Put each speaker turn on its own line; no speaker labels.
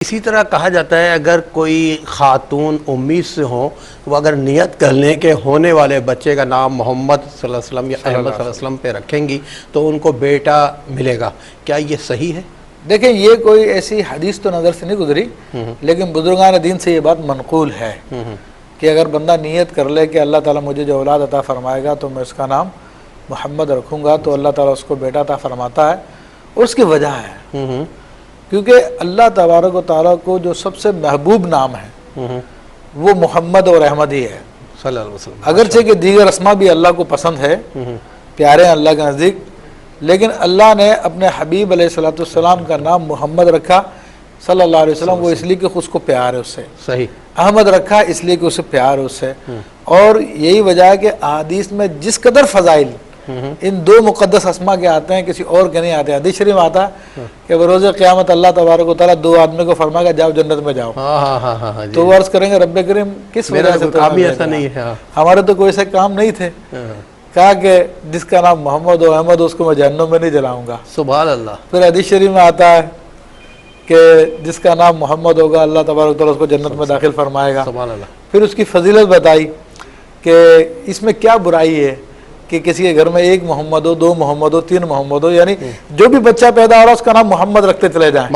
इसी तरह कहा जाता है अगर कोई खातून उम्मीद से हो तो अगर नियत कर लें कि होने वाले बच्चे का नाम मोहम्मद सल्लल्लाहु अलैहि वसल्लम या अहमद सल्लल्लाहु अलैहि वसल्लम पे रखेंगी तो उनको बेटा मिलेगा। क्या ये सही है?
देखिए, ये कोई ऐसी हदीस तो नज़र से नहीं गुजरी, लेकिन बुजुर्गान दीन से ये बात मनकूल है कि अगर बंदा नियत कर ले कि अल्लाह ताला मुझे जो औलाद अता फरमाएगा तो मैं उसका नाम मोहम्मद रखूँगा, तो अल्लाह ताला उसको बेटा अता फरमाता है। और उसकी वजह है क्योंकि अल्लाह तबारक व तआला को जो सबसे महबूब नाम है वो मोहम्मद और अहमद ही है
सल्लल्लाहु अलैहि वसल्लम।
अगरचे कि दीगर अस्मा भी अल्लाह को पसंद है, प्यारे हैं अल्लाह के नज़दीक, लेकिन अल्लाह ने अपने हबीब अलैहिस्सलाम का नाम मोहम्मद रखा सल्लल्लाहु अलैहि वसल्लम, वो इसलिए कि उसको प्यार है उससे।
सही।
अहमद रखा इसलिए कि उसे प्यार है उससे। और यही वजह है कि अहादीस में जिस कदर फ़ज़ाइल इन दो मुक़द्दस अस्मा के आते हैं, किसी और के नहीं आते। हदीस शरीफ में आता है कि बरोज़ क़यामत अल्लाह तबारक व तआला दो आदमी को फरमाएगा जाओ जन्नत में जाओ। तो वो अर्ज़ करेंगे रब्बे करीम किस वजह से?
काम ही ऐसा नहीं है,
हमारे तो कोई ऐसे काम नहीं थे। कहा कि जिसका नाम मोहम्मद और अहमद उसको मैं जहन्नम में नहीं जलाऊंगा।
सुभान अल्लाह।
फिर हदीस शरीफ में आता है कि जिसका नाम मोहम्मद होगा अल्लाह तबारक व तआला उसको जन्नत में दाखिल फरमाएगा।
सुभान अल्लाह।
फिर उसकी फजीलत बताई कि इसमें क्या बुराई है कि किसी के घर में एक मोहम्मद हो, दो मोहम्मद हो, तीन मोहम्मद हो, यानी जो भी बच्चा पैदा हो रहा है उसका नाम मोहम्मद रखते चले जाएं।